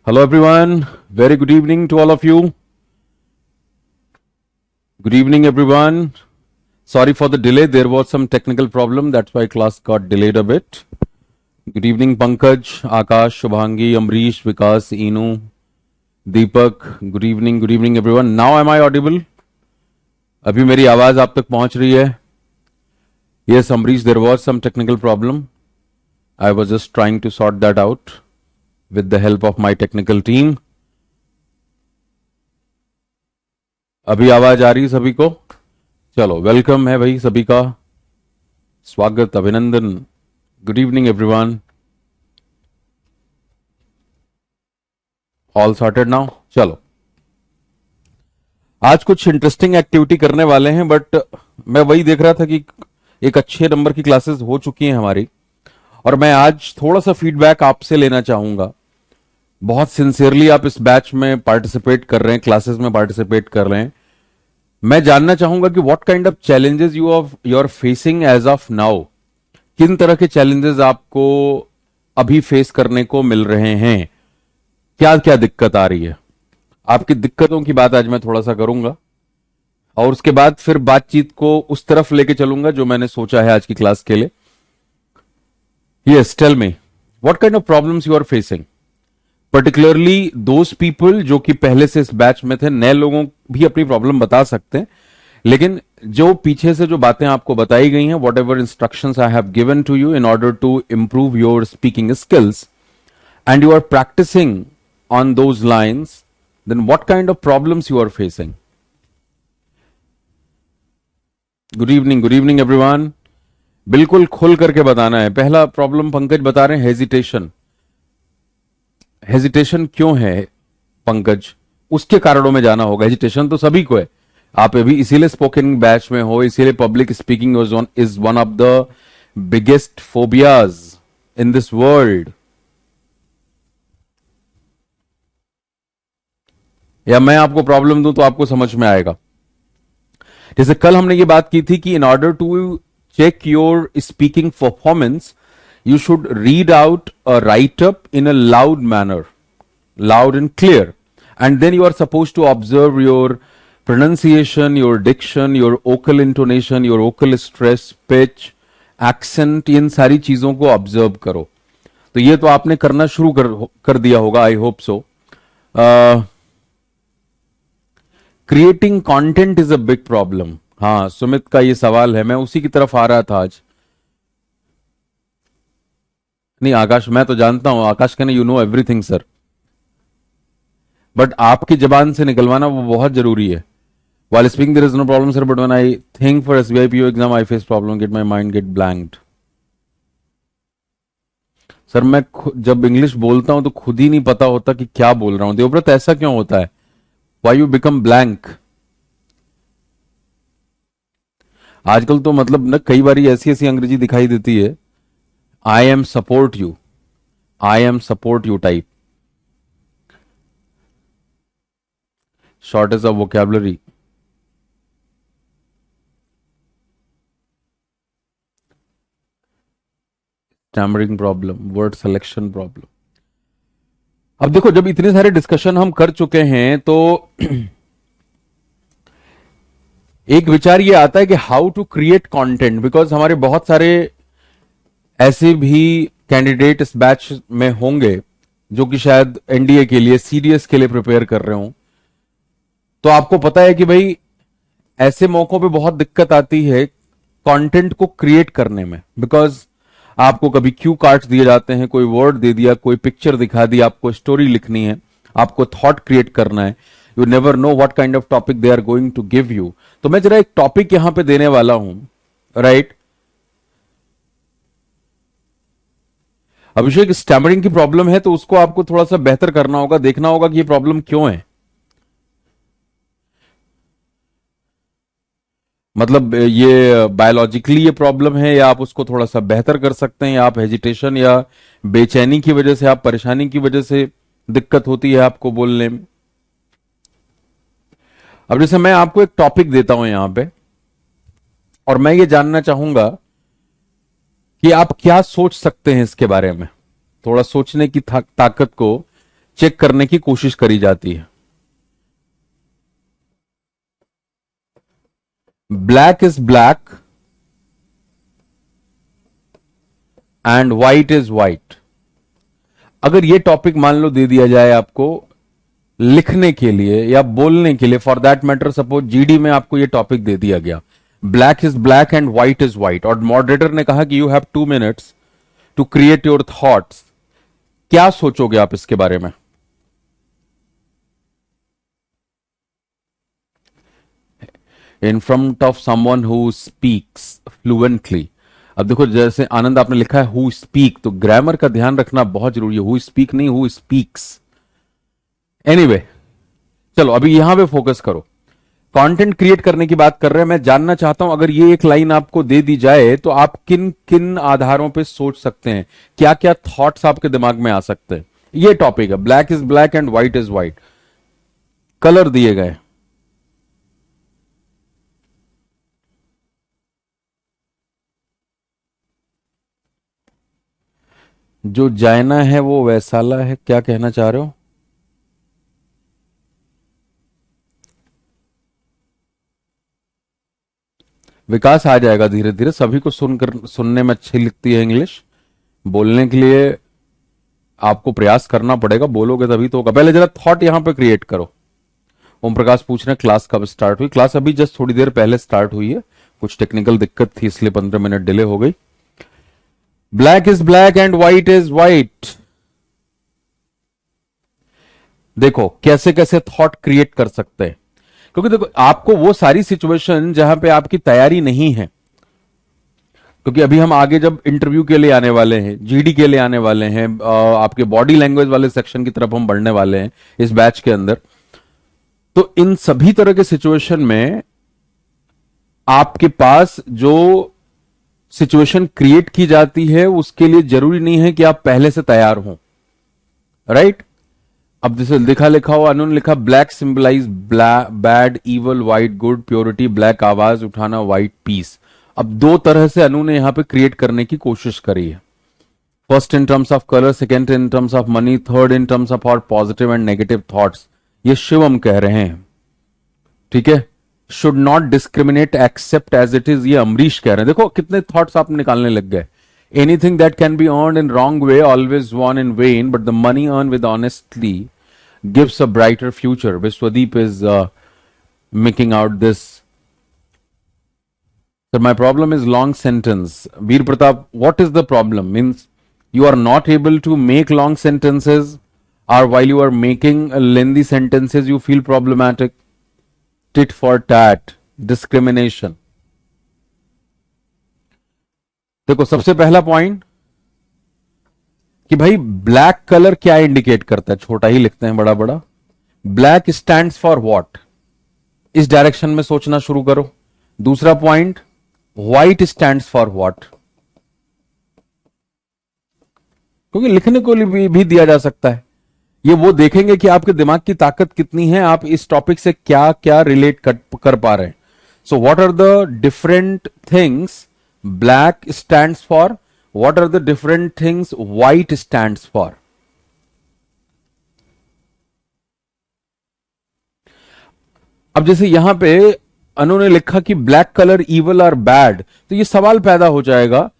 Hello, everyone. Very good evening to all of you. Good evening, everyone. Sorry for the delay. There was some technical problem. That's why class got delayed a bit. Good evening, Pankaj, Akash, Shubhangi, Amrish, Vikas, Inu, Deepak. Good evening, everyone. Now am I audible? अभी मेरी आवाज आप तक पहुंच रही है? Yes, Amrish, there was some technical problem. I was just trying to sort that out with the help of my technical team. अभी आवाज आ रही है सभी को? चलो, वेलकम है भाई सभी का, स्वागत, अभिनंदन. Good evening everyone. All sorted now. चलो, आज कुछ इंटरेस्टिंग एक्टिविटी करने वाले हैं, बट मैं वही देख रहा था कि एक अच्छे नंबर की क्लासेस हो चुकी हैं हमारी, और मैं आज थोड़ा सा फीडबैक आपसे लेना चाहूंगा. बहुत सिंसियरली आप इस बैच में पार्टिसिपेट कर रहे हैं, क्लासेस में पार्टिसिपेट कर रहे हैं. मैं जानना चाहूंगा कि what kind of challenges you are facing as of now. किन तरह के चैलेंजेस आपको अभी फेस करने को मिल रहे हैं, क्या क्या दिक्कत आ रही है. आपकी दिक्कतों की बात आज मैं थोड़ा सा करूंगा, और उसके बाद फिर बातचीत को उस तरफ लेके चलूंगा जो मैंने सोचा है आज की क्लास के लिए. Yes, tell me what kind of problems you are facing, particularly those people जो कि पहले से इस बैच में थे. नए लोगों भी अपनी प्रॉब्लम बता सकते हैं, लेकिन जो पीछे से जो बातें आपको बताई गई हैं, whatever instructions I have given to you in order to improve your speaking skills, and you are practising on those lines, then what kind of problems you are facing. Good evening everyone. बिल्कुल खुल करके बताना है. पहला problem Pankaj बता रहे हैं, hesitation. Hesitation क्यों है पंकज? उसके कारणों में जाना होगा. हेजिटेशन तो सभी को है, आप अभी इसीलिए स्पोकन बैच में हो, इसीलिए public speaking is one of the biggest phobias in this world. या मैं आपको प्रॉब्लम दूं तो आपको समझ में आएगा. जैसे कल हमने ये बात की थी कि in order to check your speaking performance, you should read out a write up in a loud manner, loud and clear, and then you are supposed to observe your pronunciation, your diction, your vocal intonation, your vocal stress, pitch, accent. इन सारी चीजों को observe करो. तो ये तो आपने करना शुरू कर दिया होगा, I hope so. Creating content is a big problem. हाँ, सुमित का ये सवाल है, मैं उसी की तरफ आ रहा था आज. नहीं आकाश, मैं तो जानता हूं. आकाश कहने you know everything sir, but आपकी जबान से निकलवाना वो बहुत जरूरी है. While speaking there is no problem sir, but when I think for SBI PO exam I face problem, get my mind get blanked. Sir मैं जब इंग्लिश बोलता हूं तो खुद ही नहीं पता होता कि क्या बोल रहा हूं. देवव्रत, ऐसा क्यों होता है? Why you become blank? आजकल तो मतलब ना कई बार ऐसी ऐसी अंग्रेजी दिखाई देती है, I am support you. I am support you type. Shortage of vocabulary. Stammering problem. Word selection problem. अब देखो, जब इतने सारे डिस्कशन हम कर चुके हैं तो एक विचार ये आता है कि how to create content, because हमारे बहुत सारे ऐसे भी कैंडिडेट इस बैच में होंगे जो कि शायद एनडीए के लिए, सीडीएस के लिए प्रिपेयर कर रहे हो. तो आपको पता है कि भाई ऐसे मौकों पे बहुत दिक्कत आती है कंटेंट को क्रिएट करने में, बिकॉज आपको कभी क्यू कार्ड्स दिए जाते हैं, कोई वर्ड दे दिया, कोई पिक्चर दिखा दी, आपको स्टोरी लिखनी है, आपको थॉट क्रिएट करना है. You never know what kind of topic they are going to give you. तो मैं जरा एक टॉपिक यहां पे देने वाला हूं, राइट. अभिषेक, स्टैमरिंग की प्रॉब्लम है तो उसको आपको थोड़ा सा बेहतर करना होगा, देखना होगा कि ये प्रॉब्लम क्यों है. मतलब ये बायोलॉजिकली ये प्रॉब्लम है, या आप उसको थोड़ा सा बेहतर कर सकते हैं, या आप हेजिटेशन या बेचैनी की वजह से, आप परेशानी की वजह से दिक्कत होती है आपको बोलने में. अब जैसे मैं आपको एक टॉपिक देता हूं यहां पे, और मैं ये जानना चाहूंगा कि आप क्या सोच सकते हैं इसके बारे में. थोड़ा सोचने की ताकत को चेक करने की कोशिश करी जाती है। Black is black and white is white. अगर ये टॉपिक मान लो दे दिया जाए आपको लिखने के लिए या बोलने के लिए, for that matter suppose GD में आपको ये टॉपिक दे दिया गया, black is black and white is white, और मॉडरेटर ने कहा कि you have 2 minutes to create your thoughts, क्या सोचोगे आप इसके बारे में? In front of someone who speaks fluently. अब देखो जैसे आनंद आपने लिखा है हु स्पीक, तो ग्रामर का ध्यान रखना बहुत जरूरी है, हु स्पीक नहीं हु स्पीक्स। एनीवे चलो अभी यहां पे फोकस करो, कंटेंट क्रिएट करने की बात कर रहे हैं। मैं जानना चाहता हूं अगर ये एक लाइन आपको दे दी जाए तो आप किन किन आधारों पे सोच सकते हैं, क्या क्या थॉट्स आपके दिमाग में आ सकते हैं। ये टॉपिक है, black is black and white is white, colour दिए गए। जो जायना है वो वैसाला है, क्या कहना चाह रहे हो? विकास आ जाएगा धीरे धीरे, सभी को सुनकर सुनने में अच्छी लगती है इंग्लिश, बोलने के लिए आपको प्रयास करना पड़ेगा, बोलोगे तभी तो होगा। पहले जरा थॉट यहां पे क्रिएट करो। ओम प्रकाश पूछ रहे हैं क्लास कब स्टार्ट हुई? क्लास अभी जस्ट थोड़ी देर पहले स्टार्ट हुई है, कुछ टेक्निकल दिक्कत थी इसलिए 15 मिनट डिले हो गई। Black is black and white is white. देखो कैसे कैसे थॉट क्रिएट कर सकते हैं, क्योंकि देखो आपको वो सारी सिचुएशन जहां पे आपकी तैयारी नहीं है, क्योंकि अभी हम आगे जब इंटरव्यू के लिए आने वाले हैं, जीडी के लिए आने वाले हैं, आपके बॉडी लैंग्वेज वाले सेक्शन की तरफ हम बढ़ने वाले हैं इस बैच के अंदर, तो इन सभी तरह के सिचुएशन में आपके पास जो सिचुएशन क्रिएट की जाती है उसके लिए जरूरी नहीं है कि आप पहले से तैयार हो, राइट? अब जैसे लिखा लिखा हो, अनुन लिखा black symbolise bad, evil, white good, purity, black आवाज उठाना, व्हाइट पीस। अब दो तरह से अनु ने यहां पे क्रिएट करने की कोशिश करी है, first in terms of colour, second in terms of money, third in terms of our positive and negative thoughts. ये शिवम कह रहे हैं, ठीक है। Should not discriminate accept as it is, ये अमरीश कह रहे हैं। देखो कितने थॉट्स आप निकालने लग गए। Anything that can be earn in wrong way always von in when, but the money earn with honestly gives a brighter future. Vishwadeep is making out this. Sir, my problem is long sentence. Veer Pratap, what is the problem? Means you are not able to make long sentences, or while you are making lengthy sentences, you feel problematic. Tit for tat, discrimination. देखो सबसे पहला point कि भाई black colour क्या indicate करता है, छोटा ही लिखते हैं बड़ा बड़ा। ब्लैक स्टैंड्स फॉर व्हाट, इस डायरेक्शन में सोचना शुरू करो। दूसरा point, white stands for what, क्योंकि लिखने को भी दिया जा सकता है। ये वो देखेंगे कि आपके दिमाग की ताकत कितनी है, आप इस टॉपिक से क्या क्या रिलेट कर पा रहे हैं। So what are the different things black stands for, what are the different things white stands for. अब जैसे यहां पे उन्होंने लिखा कि ब्लैक कलर इवल और बैड, तो ये सवाल पैदा हो जाएगा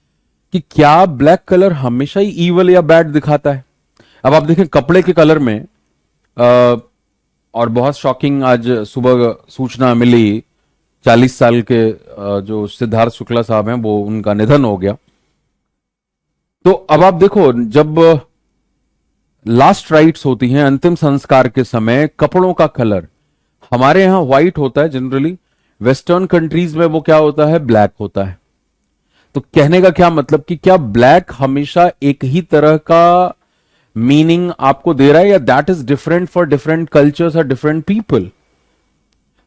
कि क्या ब्लैक कलर हमेशा ही इवल या बैड दिखाता है? अब आप देखें कपड़े के कलर में और बहुत शॉकिंग आज सुबह सूचना मिली, 40 साल के जो सिद्धार्थ शुक्ला साहब हैं वो उनका निधन हो गया। तो अब आप देखो जब लास्ट राइट्स होती हैं, अंतिम संस्कार के समय, कपड़ों का कलर हमारे यहां व्हाइट होता है जनरली, वेस्टर्न कंट्रीज में वो क्या होता है, ब्लैक होता है। तो कहने का क्या मतलब कि क्या ब्लैक हमेशा एक ही तरह का मीनिंग आपको दे रहा है, या that is different for different cultures और different people?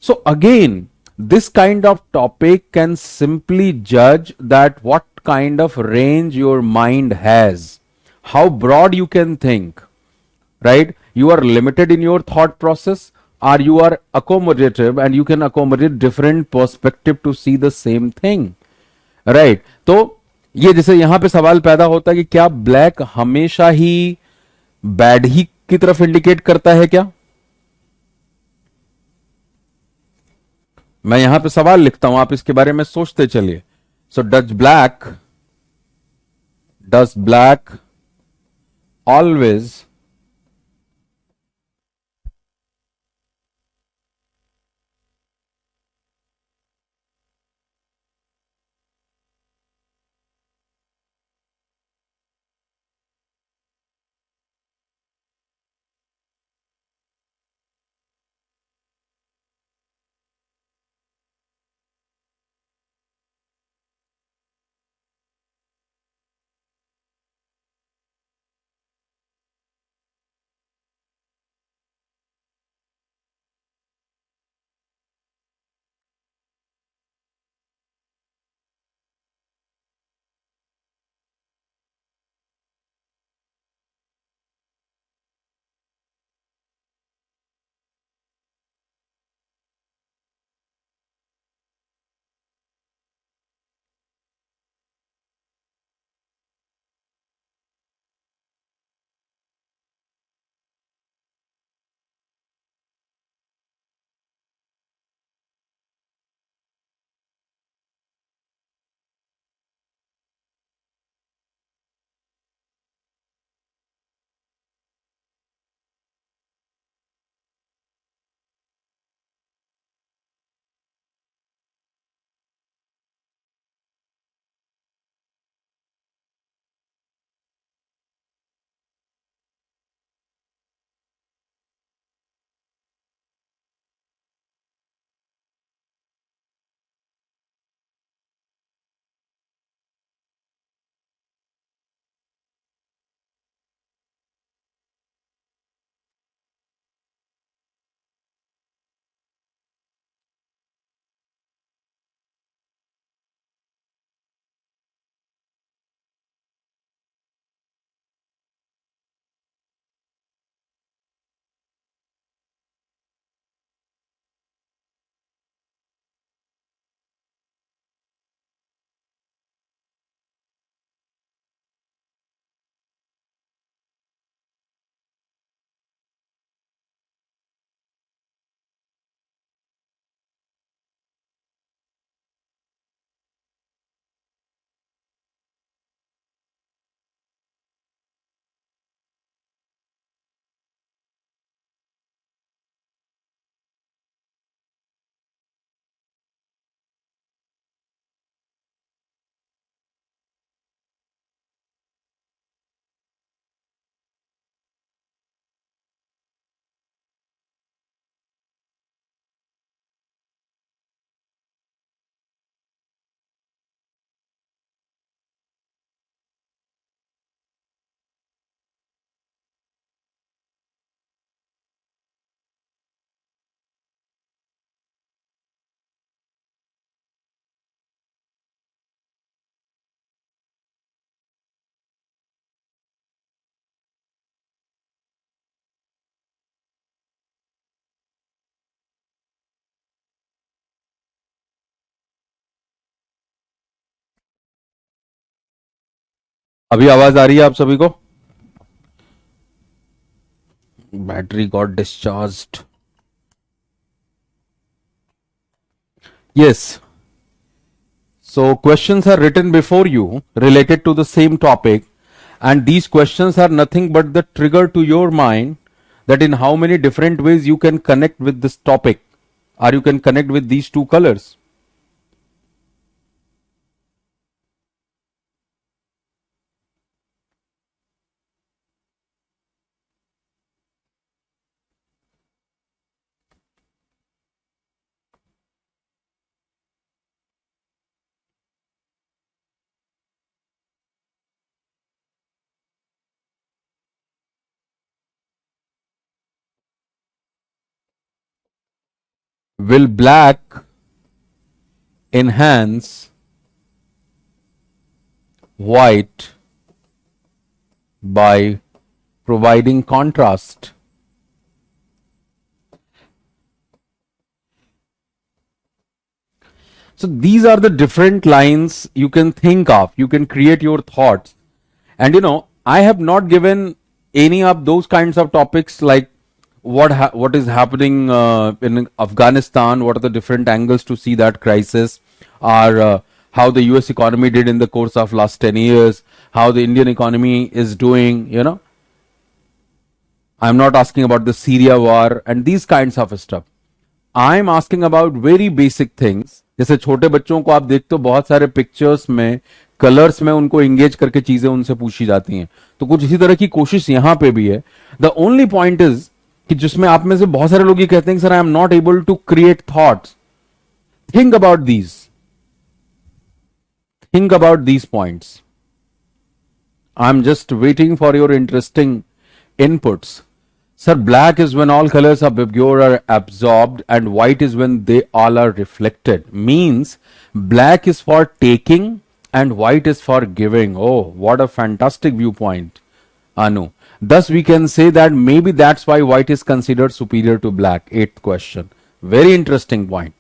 So again this kind of topic can simply judge that what kind of range your mind has, how broad you can think, right? You are limited in your thought process, or you are accommodative and you can accommodate different perspective to see the same thing, right? तो ये जैसे यहां पे सवाल पैदा होता है कि क्या ब्लैक हमेशा ही बैड ही की तरफ इंडिकेट करता है क्या? मैं यहां पे सवाल लिखता हूं, आप इसके बारे में सोचते चलिए. सो डज ब्लैक ऑलवेज अभी आवाज आ रही है आप सभी को? Battery got discharged. Yes. So questions are written before you related to the same topic, and these questions are nothing but the trigger to your mind that in how many different ways you can connect with this topic, or you can connect with these two colors. Will black enhance white by providing contrast? So these are the different lines you can think of. You can create your thoughts. And I have not given any of those kinds of topics, like what is happening in Afghanistan, what are the different angles to see that crisis, or how the US economy did in the course of last 10 years, how the Indian economy is doing, I'm not asking about the Syria war and these kinds of stuff. I'm asking about very basic things. जैसे छोटे बच्चों को आप देखते हो बहुत सारे pictures में, कलर्स में उनको एंगेज करके चीजें उनसे पूछी जाती हैं, तो कुछ इसी तरह की कोशिश यहां पे भी है. द ओनली पॉइंट इज कि जिसमें आप में से बहुत सारे लोग ये कहते हैं sir I am not able to create thoughts. Think about these, think about these points. I am just waiting for your interesting inputs. Sir, black is when all colors of Vibgyor are absorbed and white is when they all are reflected. Means black is for taking and white is for giving. Oh, what a fantastic viewpoint, Anu. Thus we can say that maybe that's why white is considered superior to black. Eighth question. Very interesting point.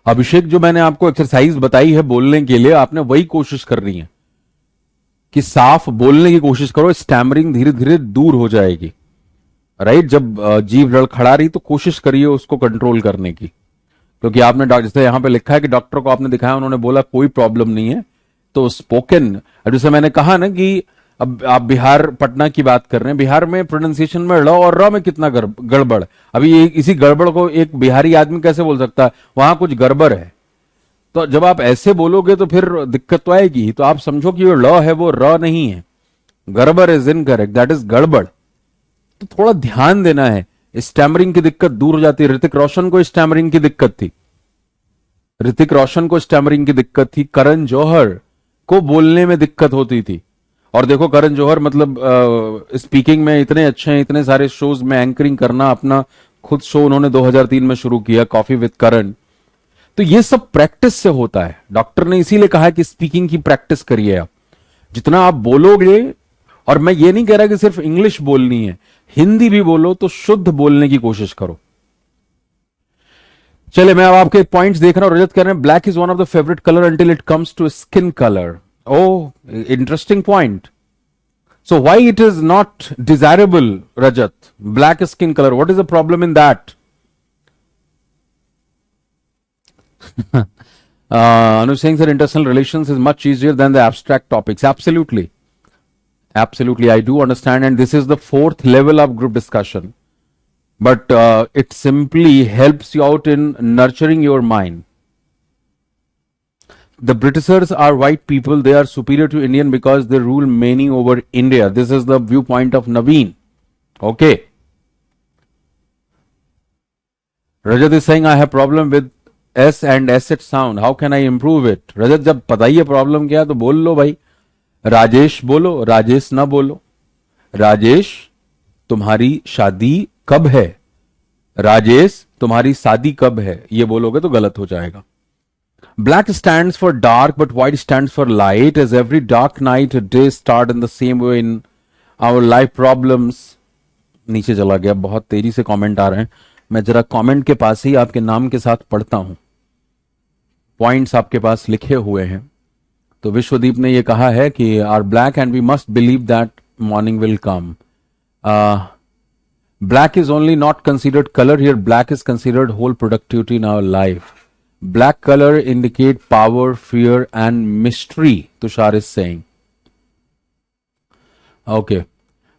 अभिषेक, जो मैंने आपको exercise बताई है बोलने के लिए, आपने वही कोशिश कर रही है कि साफ बोलने की कोशिश करो, स्टैमरिंग धीरे धीरे दूर हो जाएगी. राइट, जब जीभ लड़खड़ा रही तो कोशिश करिए उसको कंट्रोल करने की, क्योंकि आपने जैसे यहां पे लिखा है कि डॉक्टर को आपने दिखाया, उन्होंने बोला कोई प्रॉब्लम नहीं है. तो स्पोकन, जैसे मैंने कहा ना कि अब आप बिहार पटना की बात कर रहे हैं, बिहार में प्रोनाउंसिएशन में ल और र में कितना गड़बड़. अभी इसी गड़बड़ को एक बिहारी आदमी कैसे बोल सकता है, वहां कुछ गड़बड़ है. तो जब आप ऐसे बोलोगे तो फिर दिक्कत तो आएगी. तो आप समझो कि जो ल है वो र नहीं है, गड़बड़ इज इनकरेक्ट, दैट इज गड़बड़. तो थोड़ा ध्यान देना है, स्टैमरिंग की दिक्कत दूर हो जाती है. ऋतिक रोशन को स्टैमरिंग की दिक्कत थी, ऋतिक रोशन को स्टैमरिंग की दिक्कत थी. करण जौहर को बोलने में दिक्कत होती थी. और देखो करण जौहर मतलब स्पीकिंग में इतने अच्छे हैं, इतने सारे शोज में एंकरिंग करना, अपना खुद शो उन्होंने 2003 में शुरू किया, कॉफी विद करण. तो ये सब प्रैक्टिस से होता है. डॉक्टर ने इसीलिए कहा कि स्पीकिंग की प्रैक्टिस करिए आप. जितना आप बोलोगे, और मैं ये नहीं कह रहा कि सिर्फ इंग्लिश बोलनी है, हिंदी भी बोलो तो शुद्ध बोलने की कोशिश करो. चले, मैं अब आपके पॉइंट्स देख रहा हूं. रजत कह रहे हैं black is one of the favourite colour until it comes to skin colour. Oh, interesting point. So why it is not desirable, Rajat? Black skin color. What is the problem in that? Anu saying that interpersonal relations is much easier than the abstract topics. Absolutely. Absolutely. I do understand. And this is the fourth level of group discussion. But it simply helps you out in nurturing your mind. The Britishers are white people. They are superior to Indian because they rule many over India. This is the viewpoint of Naveen. Okay. Rajat is saying I have problem with S and SH sound. How can I improve it? Rajat, जब पता ही है problem क्या है तो बोल लो भाई. राजेश बोलो, राजेश ना बोलो. राजेश, तुम्हारी शादी कब है? राजेश, तुम्हारी शादी कब है? ये बोलोगे तो गलत हो जाएगा. Black stands for dark, but white stands for light. As every dark night, a day start in the same way in our life problems. नीचे चला गया, बहुत तेजी से कमेंट आ रहे हैं. मैं जरा कमेंट के पास ही आपके नाम के साथ पढ़ता हूं. पॉइंट्स आपके पास लिखे हुए हैं. तो विश्वदीप ने ये कहा है कि are black and we must believe that morning will come. Black is only not considered colour here. Black is considered whole productivity in our life. Black color indicate power, fear and mystery, Tushar is saying. Okay.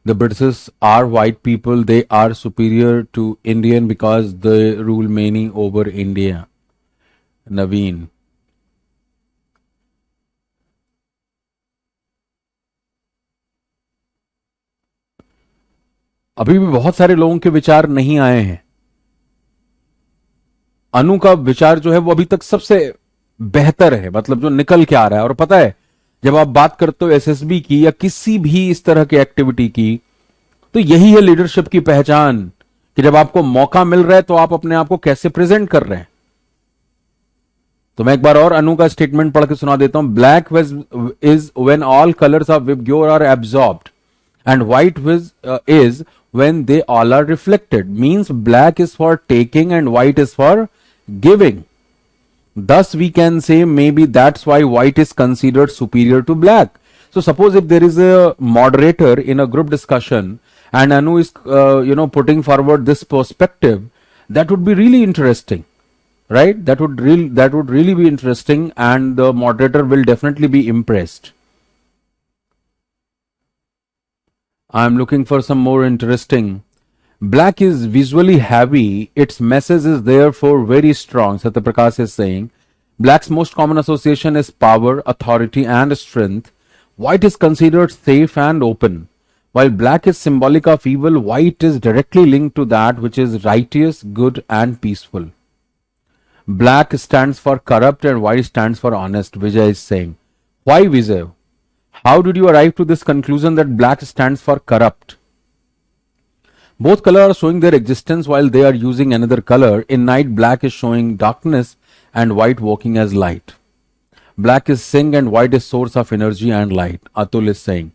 The Britishers are white people. They are superior to Indian because they rule many over India. Naveen. अभी भी बहुत सारे लोगों के विचार नहीं आए हैं. अनु का विचार जो है वो अभी तक सबसे बेहतर है, मतलब जो निकल के आ रहा है. और पता है, जब आप बात करते हो एसएसबी की या किसी भी इस तरह की एक्टिविटी की, तो यही है लीडरशिप की पहचान, कि जब आपको मौका मिल रहा है तो आप अपने आप को कैसे प्रेजेंट कर रहे हैं. तो मैं एक बार और अनु का स्टेटमेंट पढ़ के सुना देता हूं. Black is when all colours of VIBGYOR are absorbed and white is when they all are reflected. Means black is for taking and white is for giving. Thus we can say maybe that's why white is considered superior to black. So suppose if there is a moderator in a group discussion and Anu is putting forward this perspective, that would be really interesting, right? That would really be interesting, and the moderator will definitely be impressed. I'm looking for some more interesting. Black is visually heavy. Its message is therefore very strong. Satyaprakash is saying black's most common association is power, authority, and strength. White is considered safe and open. While black is symbolic of evil, white is directly linked to that which is righteous, good, and peaceful. Black stands for corrupt and white stands for honest, Vijay is saying. Why, Vijay? How did you arrive to this conclusion that black stands for corrupt? Both colors are showing their existence while they are using another color. In night, black is showing darkness and white working as light. Black is sink and white is source of energy and light, Atul is saying.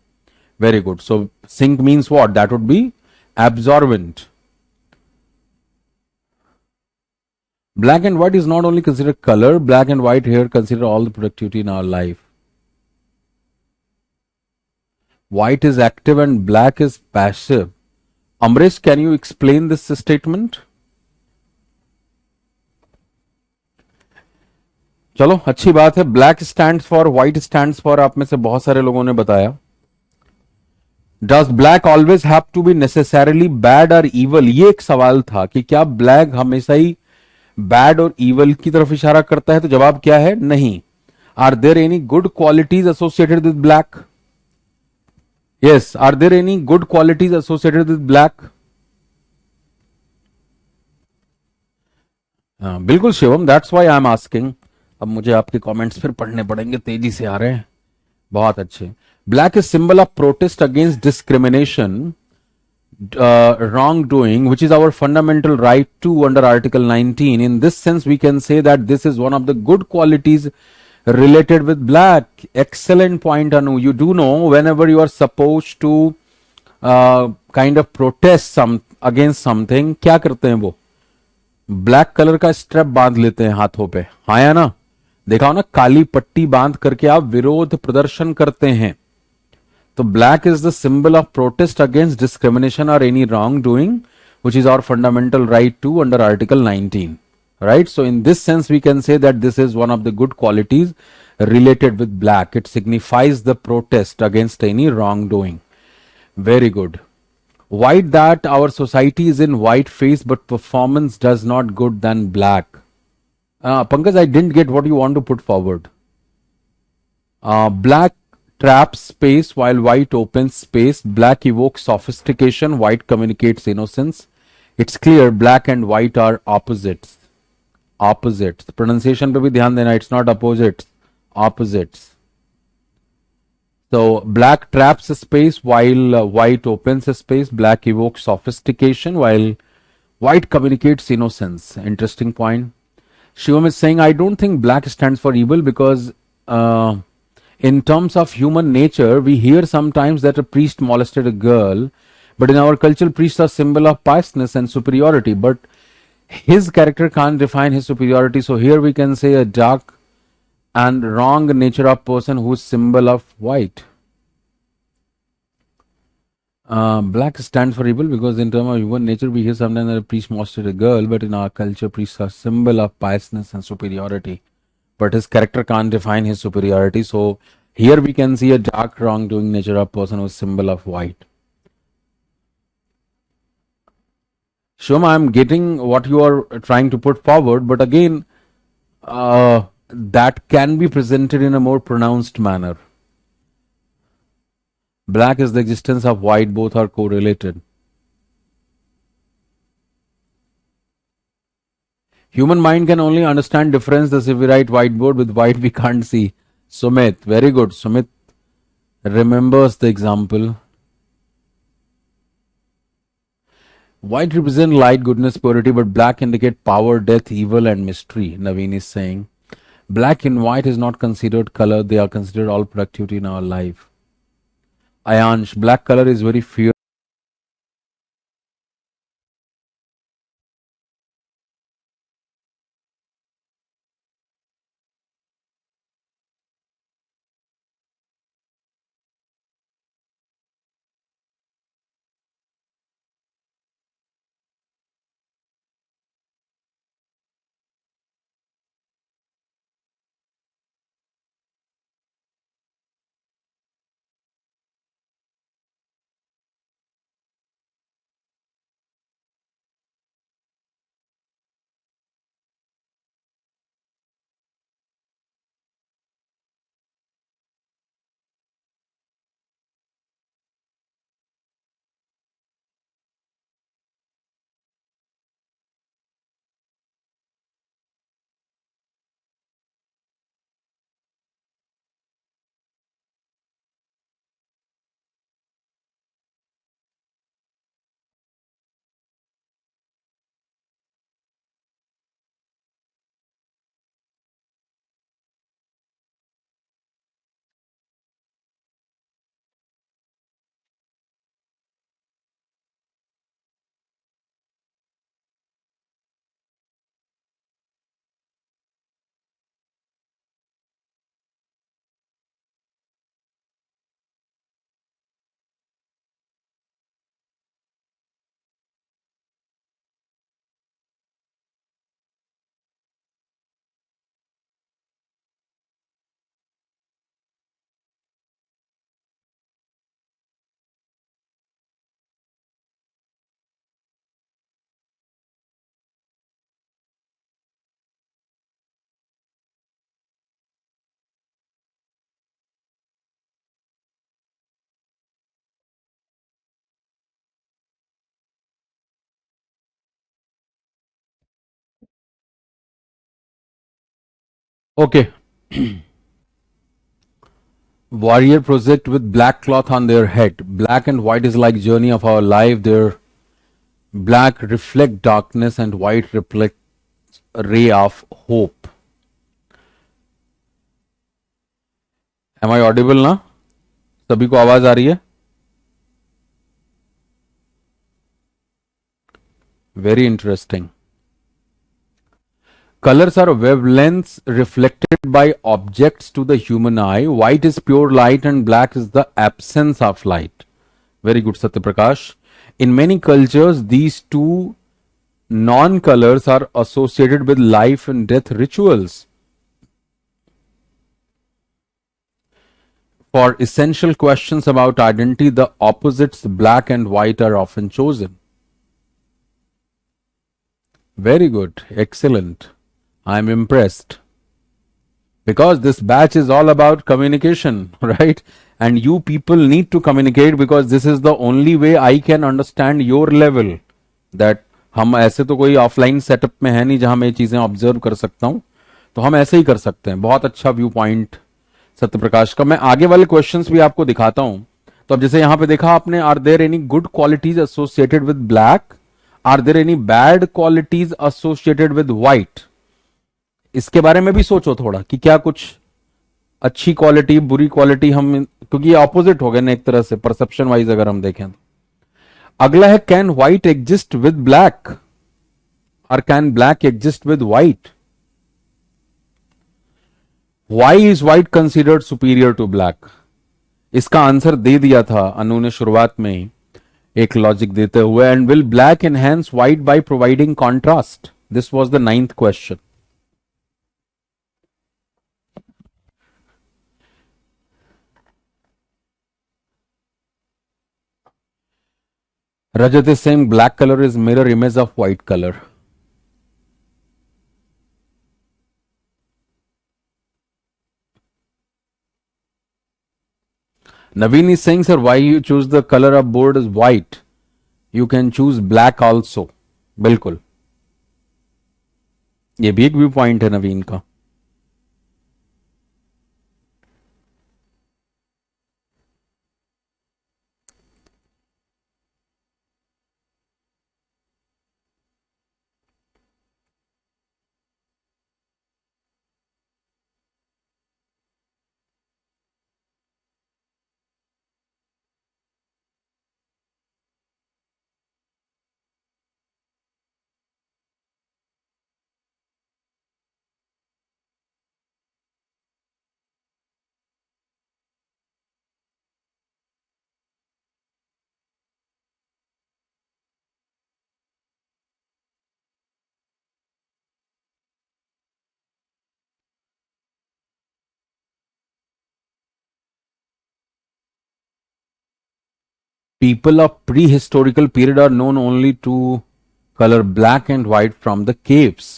Very good. So sink means what? That would be absorbent. Black and white is not only considered color, black and white here consider all the productivity in our life. White is active and black is passive. Amrish, can you explain this statement? चलो अच्छी बात है. Black stands for, white stands for, आप में से बहुत सारे लोगों ने बताया. Does black always have to be necessarily bad और इवल? ये एक सवाल था कि क्या ब्लैक हमेशा ही बैड और इवल की तरफ इशारा करता है. तो जवाब क्या है? नहीं. Are there any good qualities associated with black? Yes. Are there any good qualities associated with black? बिल्कुल Shivam, that's why I am asking. अब मुझे आपके कमेंट्स फिर पढ़ने पड़ेंगे, तेजी से आ रहे हैं. बहुत अच्छे. Black is symbol of protest against discrimination, wrongdoing, which is our fundamental right to under Article 19. In this sense, we can say that this is one of the good qualities related with black. Excellent point, Anu. You do know whenever you are supposed to kind of protest against something, क्या करते हैं वो? Black colour का strap बांध लेते हैं हाथों पे. हाँ या ना? देखा हो ना, काली पट्टी बांध करके आप विरोध प्रदर्शन करते हैं. तो black is the symbol of protest against discrimination और any wrong doing, which is our fundamental right to under Article 19. Right? So in this sense, we can say that this is one of the good qualities related with black. It signifies the protest against any wrongdoing. Very good. White, that our society is in white face, but performance does not good than black. Pankaj, I didn't get what you want to put forward. Black traps space while white opens space. Black evokes sophistication, white communicates innocence. It's clear black and white are opposites. Opposites. Pronunciation पे भी ध्यान देना. It's not opposites. Opposites. So black traps space while white opens space. Black evokes sophistication while white communicates innocence. Interesting point. Shivam is saying, I don't think black stands for evil because in terms of human nature, we hear sometimes that a priest molested a girl, but in our culture, priests are symbol of piousness and superiority, but his character can't define his superiority. So here we can say a dark and wrong nature of person who is symbol of white. Black stands for evil because in terms of human nature, we hear sometimes that a priest molested a girl, but in our culture, priests are symbol of piousness and superiority. But his character can't define his superiority. So here we can see a dark wrongdoing nature of person who is symbol of white. Shoma, I'm getting what you are trying to put forward, but again, that can be presented in a more pronounced manner. Black is the existence of white, both are correlated. Human mind can only understand difference. Thus, if we write whiteboard with white, we can't see. Sumit, very good. Sumit remembers the example. White represent light, goodness, purity, but black indicate power, death, evil, and mystery. Naveen is saying. Black and white is not considered color. They are considered all productivity in our life. Ayansh, black color is very fear. Okay. Warrior project with black cloth on their head. Black and white is like journey of our life. Their black reflect darkness and white reflect a ray of hope. Am I audible ना? सभी को आवाज आ रही है? Very interesting. Colors are wavelengths reflected by objects to the human eye. White is pure light and black is the absence of light. Very good, Satyaprakash. In many cultures, these two non colors are associated with life and death rituals. For essential questions about identity, the opposites black and white are often chosen. Very good, excellent. I'm impressed. Because this batch is all about communication, right? And you people need to communicate because this is the only way I can understand your level. That हम ऐसे तो कोई offline setup में है नहीं जहां मैं ये चीजें ऑब्जर्व कर सकता हूं, तो हम ऐसे ही कर सकते हैं. बहुत अच्छा व्यू पॉइंट सत्य प्रकाश का. मैं आगे वाले क्वेश्चंस भी आपको दिखाता हूं. तो अब जैसे यहां पे देखा आपने, are there any good qualities associated with black, are there any bad qualities associated with white. इसके बारे में भी सोचो थोड़ा कि क्या कुछ अच्छी क्वालिटी बुरी क्वालिटी हम, क्योंकि ये ऑपोजिट हो गए ना एक तरह से परसेप्शन वाइज अगर हम देखें तो. अगला है can white exist with black और can black exist with white. Why is white considered superior to black. इसका आंसर दे दिया था अनु ने शुरुआत में ही एक लॉजिक देते हुए. And will black enhance white by providing contrast. This was the 9th question. Rajat is saying black color is mirror image of white color. Naveen is saying, sir, why you choose the color of board is white? You can choose black also. बिल्कुल, ये भी एक view point है नवीन का. people of prehistorical period are known only to color black and white from the caves.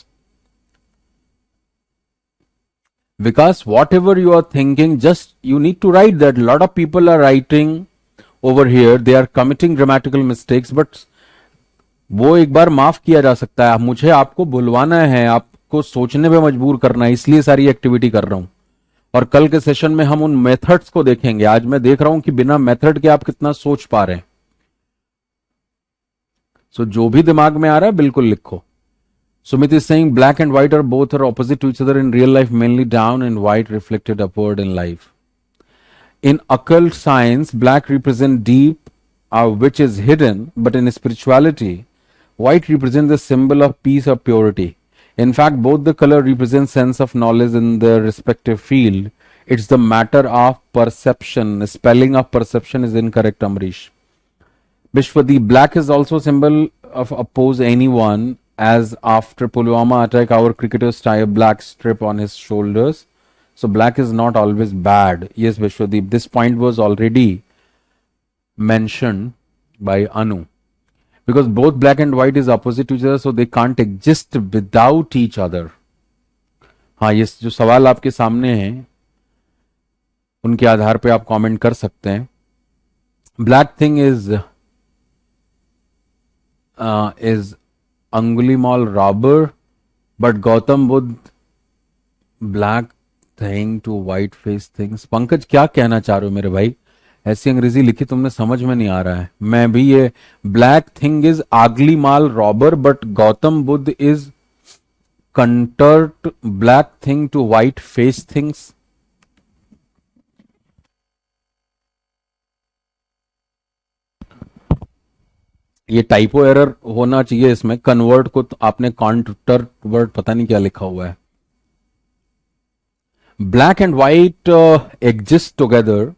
Because whatever you are thinking, just you need to write that. A lot of people are writing over here, they are committing grammatical mistakes, but वो एक बार माफ किया जा सकता है. मुझे आपको बुलवाना है, आपको सोचने पे मजबूर करना है, इसलिए सारी एक्टिविटी कर रहा हूं. और कल के सेशन में हम उन मेथड्स को देखेंगे. आज मैं देख रहा हूं कि बिना मेथड के आप कितना सोच पा रहे हैं. सो जो भी दिमाग में आ रहा है बिल्कुल लिखो. Sumit is saying black and white are both are opposite to each other in real life, mainly down and white reflected upward in life. In occult science, black represents deep, which is hidden, but in spirituality, white represents the symbol of peace or purity. In fact, both the color represent sense of knowledge in their respective field. It's the matter of perception. Spelling of perception is incorrect, Amrish. Vishwadeep, black is also a symbol of oppose anyone. As after Pulwama attack, our cricketers tie a black strip on his shoulders. So black is not always bad. Yes, Vishwadeep, this point was already mentioned by Anu. Because both black and white is opposite to each other, so they can't exist without each other. हाँ, ये जो सवाल आपके सामने हैं उनके आधार पे आप कमेंट कर सकते हैं. Black thing is Angulimal robber, but Gautam Buddha black thing to white face things. Pankaj क्या कहना चाह रहे हो मेरे भाई? ऐसी अंग्रेजी लिखी तुमने, समझ में नहीं आ रहा है. मैं भी ये black thing is Angulimal robber but Gautam Buddha is converted black thing to white face things. ये टाइपो एरर होना चाहिए इसमें. कन्वर्ट को तो आपने कॉन्टर्ट वर्ड पता नहीं क्या लिखा हुआ है. Black and white exist together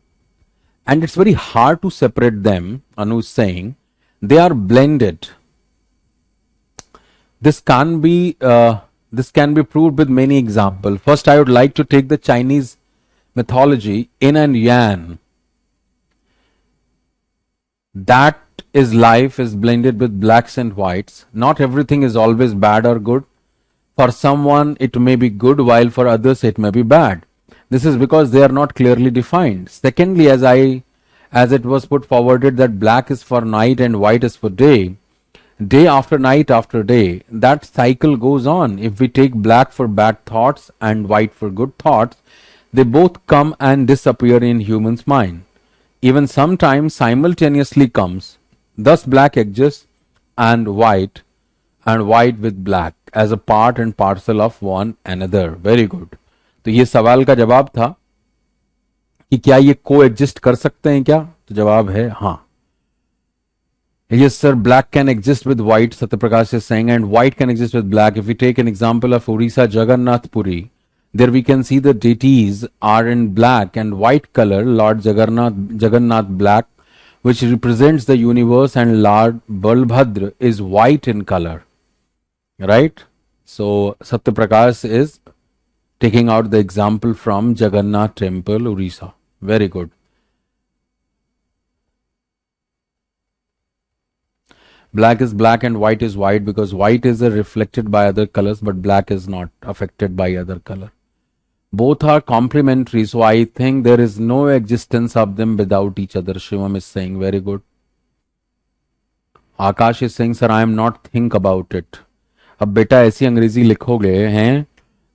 and it's very hard to separate them. Anu is saying they are blended. This can be proved with many examples. First, I would like to take the Chinese mythology, yin and yang. That is life is blended with blacks and whites. Not everything is always bad or good. For someone it may be good, while for others it may be bad. This is because they are not clearly defined. Secondly, as it was put forwarded that black is for night and white is for day, day after night after day, that cycle goes on. If we take black for bad thoughts and white for good thoughts, they both come and disappear in human's mind. Even sometimes simultaneously comes. Thus black exists and white with black as a part and parcel of one another. Very good. तो ये सवाल का जवाब था कि क्या ये को एग्जिस्ट कर सकते हैं क्या? तो जवाब है हाँ. Yes sir, black can exist with white, Satyaprakash is saying, and white can exist with black. If we take an example of Orissa Jagannath Puri, there we can see the deities are in black and white color. Lord Jagannath black, which represents the universe, and Lord Balbhadra is white in color. Right? So Satyaprakash is taking out the example from Jagannath temple, Orissa. Very good. Black is black and white is white because white is reflected by other colors, but black is not affected by other color. Both are complementary, so I think there is no existence of them without each other. Shivam is saying, very good. Akash is saying, sir, I am not think about it. अब बेटा ऐसी अंग्रेजी लिखोगे हैं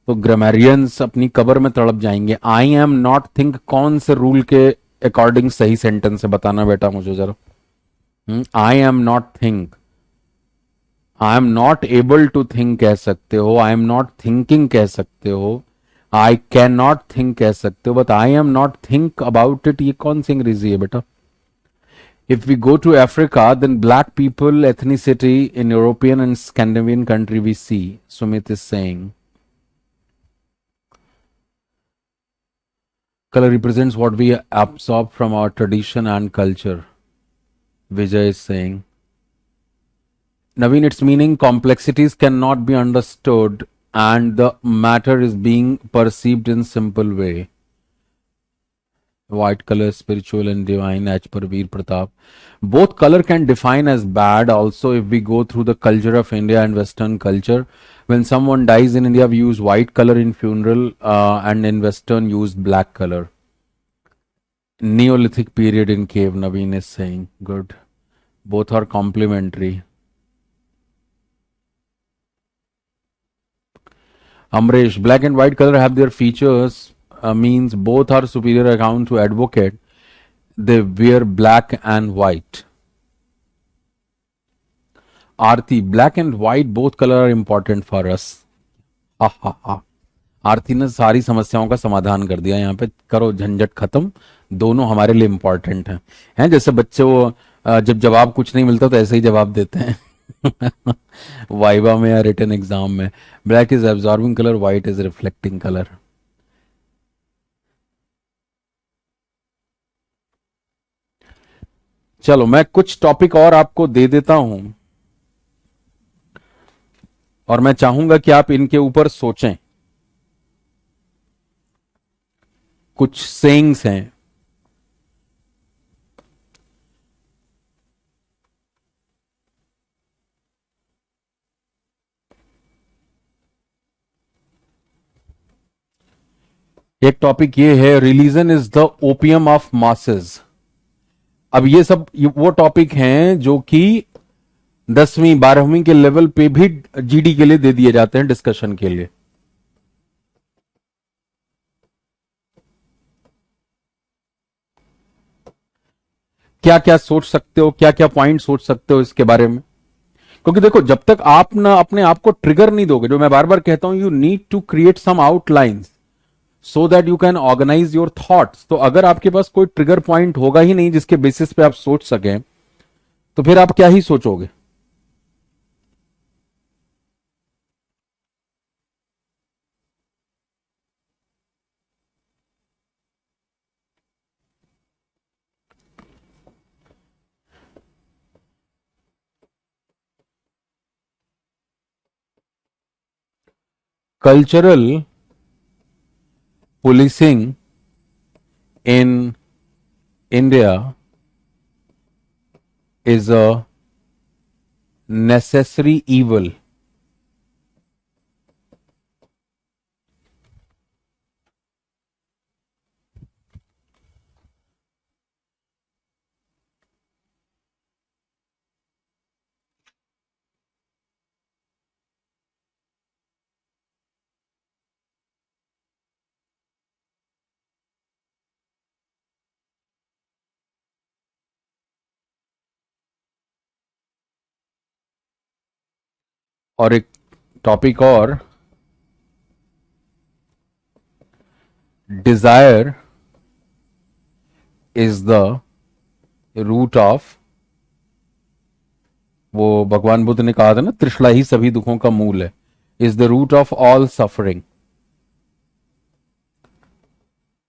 तो grammarians अपनी cover में तड़प जाएंगे. आई एम नॉट थिंक कौन से रूल के अकॉर्डिंग सही सेंटेंस है बताना बेटा मुझे जरा. I am not think, I am not able to think कह सकते हो, आई एम नॉट थिंकिंग कह सकते हो, आई कैन नॉट थिंक कह सकते हो, but I am not think about it, ये कौन सी अंग्रेजी है बेटा? If we go to Africa, then black people ethnicity in European and Scandinavian country we see. Sumit is saying. Color represents what we absorb from our tradition and culture. Vijay is saying. Naveen, its meaning complexities cannot be understood and the matter is being perceived in simple way. White color, spiritual and divine, as per Veer Pratap. Both color can define as bad. Also, if we go through the culture of India and Western culture, when someone dies in India, we use white color in funeral, and in Western, use black color. Neolithic period in cave, Naveen is saying. Good. Both are complementary. Amresh, black and white color have their features, means both are superior account to advocate. They wear black and white. Aarti, black and white both colour are important for us. हा हा हा. आरती ने सारी समस्याओं का समाधान कर दिया. यहाँ पे करो झंझट खत्म. दोनों हमारे लिए इंपॉर्टेंट हैं जैसे बच्चे वो जब जवाब कुछ नहीं मिलता तो ऐसे ही जवाब देते हैं वाइवा में या रिटन एग्जाम में. Black is absorbing colour, white is reflecting colour. चलो मैं कुछ टॉपिक और आपको दे देता हूं और मैं चाहूंगा कि आप इनके ऊपर सोचें. कुछ सेइंग्स हैं. एक टॉपिक ये है, religion is the opium of masses. अब ये सब वो टॉपिक हैं जो कि 10वीं 12वीं के लेवल पे भी जीडी के लिए दे दिए जाते हैं डिस्कशन के लिए. क्या क्या सोच सकते हो, क्या क्या पॉइंट सोच सकते हो इसके बारे में. क्योंकि देखो जब तक आप ना अपने आप को ट्रिगर नहीं दोगे, जो मैं बार बार कहता हूं, you need to create some outlines so that you can organise your thoughts. तो अगर आपके पास कोई ट्रिगर पॉइंट होगा ही नहीं जिसके बेसिस पे आप सोच सकें, तो फिर आप क्या ही सोचोगे. Cultural policing in India is a necessary evil. और एक टॉपिक और, desire is the root of, वो भगवान बुद्ध ने कहा था ना, त्रिशला ही सभी दुखों का मूल है. Is the root of all suffering.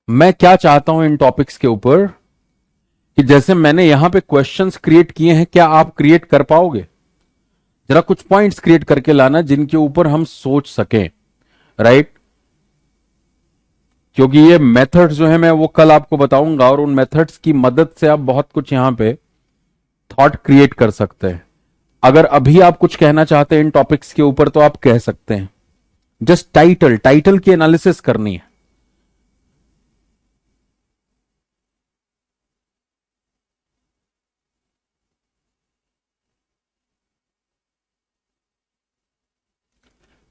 मैं क्या चाहता हूं इन टॉपिक्स के ऊपर, कि जैसे मैंने यहां पे क्वेश्चंस क्रिएट किए हैं, क्या आप क्रिएट कर पाओगे. जरा कुछ पॉइंट्स क्रिएट करके लाना जिनके ऊपर हम सोच सकें. राइट. क्योंकि ये मेथड्स जो है मैं वो कल आपको बताऊंगा, और उन मेथड्स की मदद से आप बहुत कुछ यहां पे थॉट क्रिएट कर सकते हैं. अगर अभी आप कुछ कहना चाहते हैं इन टॉपिक्स के ऊपर तो आप कह सकते हैं. जस्ट टाइटल टाइटल की एनालिसिस करनी है.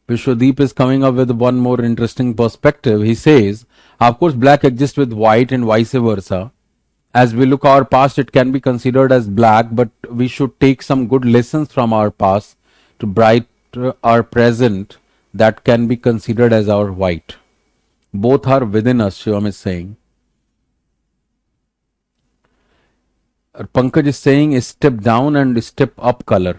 Vishwadeep is coming up with one more interesting perspective. He says, of course, black exists with white and vice versa. As we look our past, it can be considered as black, but we should take some good lessons from our past to bright our present that can be considered as our white. Both are within us, Shivam is saying. Pankaj is saying step down and step up color.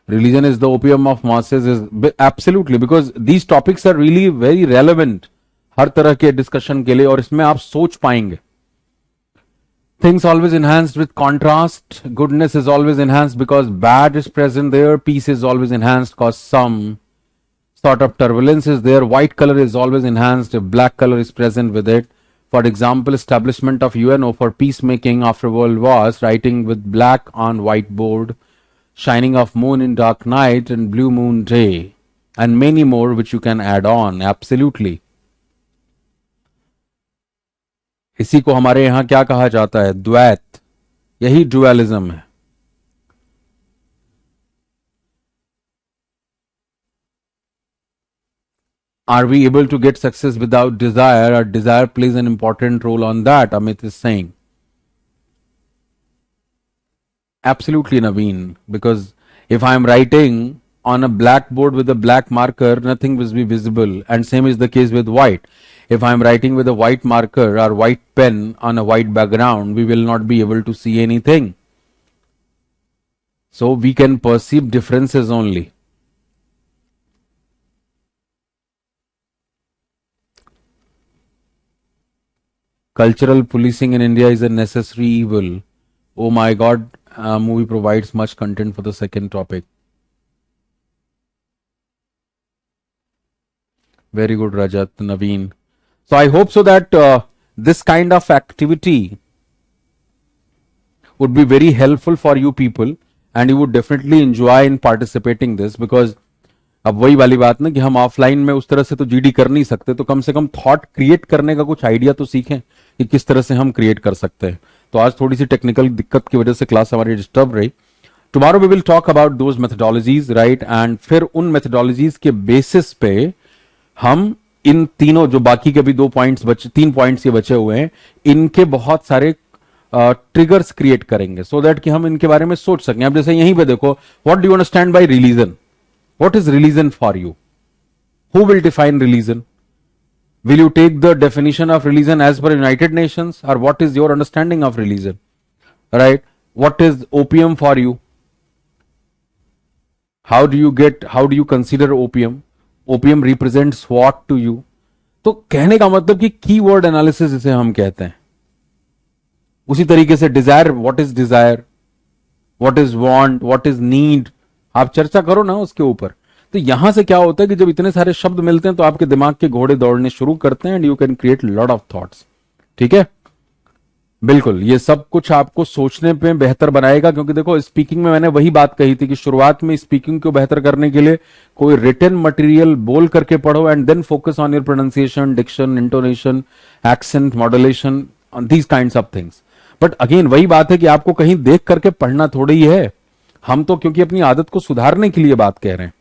religion is the opium of masses is absolutely, because these topics are really very relevant हर तरह के discussion के लिए, और इसमें आप सोच पाएंगे. Things always enhanced with contrast. Goodness is always enhanced because bad is present there. Peace is always enhanced because some sort of turbulence is there. White color is always enhanced if black color is present with it. For example, establishment of UNO for peacemaking after world wars, writing with black on white board, shining of moon in dark night and blue moon day, and many more which you can add on. Absolutely. इसी को हमारे यहां क्या कहा जाता है? द्वैत. यही ड्युअलिज्म है. Are we able to get success without desire? Or desire plays an important role on that, Amit is saying. Absolutely, Naveen, because if I am writing on a blackboard with a black marker, nothing will be visible, and same is the case with white. If I am writing with a white marker or white pen on a white background, we will not be able to see anything. So we can perceive differences only. Cultural policing in India is a necessary evil. Oh my God, movie provides much content for the second topic. Very good, Rajat, Naveen. So I hope so that this kind of activity would be very helpful for you people, and you would definitely enjoy in participating this, because अब वही वाली बात ना कि हम offline में उस तरह से तो जीडी कर नहीं सकते, तो कम से कम थॉट क्रिएट करने का कुछ आइडिया तो सीखें कि किस तरह से हम क्रिएट कर सकते हैं. तो आज थोड़ी सी टेक्निकल दिक्कत की वजह से क्लास हमारी डिस्टर्ब रही. Tomorrow we will talk about those methodologies, right, and फिर उन मेथोडोलॉजीज के बेसिस पे हम इन तीनों जो बाकी के भी 3 पॉइंट्स ये बचे हुए हैं, इनके बहुत सारे ट्रिगर्स क्रिएट करेंगे, सो दैट कि हम इनके बारे में सोच सकें. अब जैसे यहीं पे देखो, what do you understand by religion? What is religion for you? Who will define religion? Will you take the definition of religion as per United Nations, or what is your understanding of religion? Right? What is opium for you? How do you consider opium? Opium represents what to you? तो कहने का मतलब कि keyword analysis इसे हम कहते हैं. उसी तरीके से desire, what is desire, what is want, what is need, आप चर्चा करो ना उसके ऊपर. तो यहां से क्या होता है कि जब इतने सारे शब्द मिलते हैं तो आपके दिमाग के घोड़े दौड़ने शुरू करते हैं, and you can create lot of thoughts. ठीक है, बिल्कुल. ये सब कुछ आपको सोचने पे बेहतर बनाएगा, क्योंकि देखो स्पीकिंग में मैंने वही बात कही थी कि शुरुआत में स्पीकिंग को बेहतर करने के लिए कोई रिटन मटेरियल बोल करके पढ़ो, and then focus on your pronunciation, diction, intonation, accent, modulation, on these kinds of things. But again वही बात है कि आपको कहीं देख करके पढ़ना थोड़ी ही है. हम तो क्योंकि अपनी आदत को सुधारने के लिए बात कह रहे हैं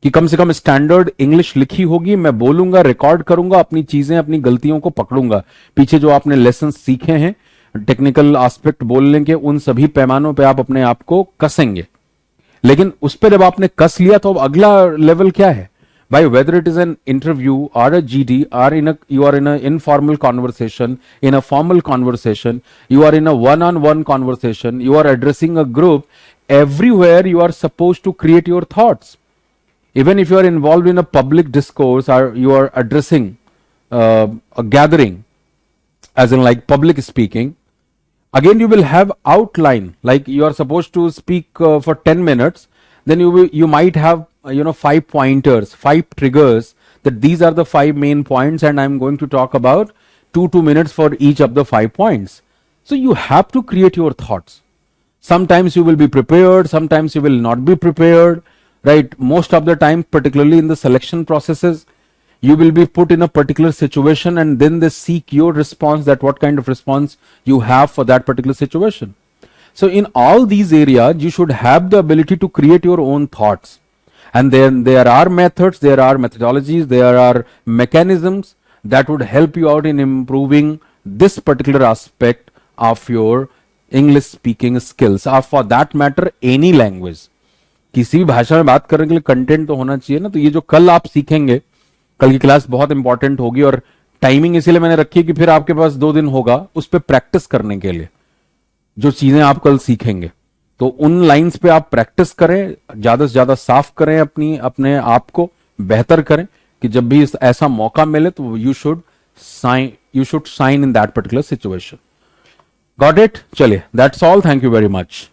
कि कम से कम स्टैंडर्ड इंग्लिश लिखी होगी, मैं बोलूंगा, रिकॉर्ड करूंगा, अपनी चीजें, अपनी गलतियों को पकड़ूंगा. पीछे जो आपने लेसन सीखे हैं टेक्निकल एस्पेक्ट बोलने के, उन सभी पैमानों पे आप अपने आप को कसेंगे. लेकिन उस पर जब आपने कस लिया तो अब अगला लेवल क्या है भाई? Whether it is an interview और अ जीडी, और you are in a informal conversation, in a formal conversation, you are in a one on one conversation, you are addressing a group, everywhere you are supposed to create your thoughts. Even if you are involved in a public discourse, or you are addressing a gathering, as in like public speaking, again you will have outline, like you are supposed to speak for 10 minutes, then you might have 5 pointers, 5 triggers, that these are the 5 main points, and I'm going to talk about 2 minutes for each of the 5 points. So you have to create your thoughts. Sometimes you will be prepared, sometimes you will not be prepared, right? Most of the time, particularly in the selection processes, you will be put in a particular situation, and then they seek your response, that what kind of response you have for that particular situation. So in all these areas, you should have the ability to create your own thoughts. And then there are methods, there are methodologies, there are mechanisms that would help you out in improving this particular aspect of your English speaking skills, और for that matter any language. किसी भी भाषा में बात करने के लिए content तो होना चाहिए ना. तो ये जो कल आप सीखेंगे, कल की क्लास बहुत इंपॉर्टेंट होगी, और टाइमिंग इसीलिए मैंने रखी है कि फिर आपके पास 2 दिन होगा उस पर प्रैक्टिस करने के लिए जो चीजें आप कल सीखेंगे. तो उन लाइंस पे आप प्रैक्टिस करें, ज्यादा से ज्यादा साफ करें, अपने आप को बेहतर करें कि जब भी ऐसा मौका मिले तो you should shine in that particular situation. Got it? चलिए, that's all. Thank you very much.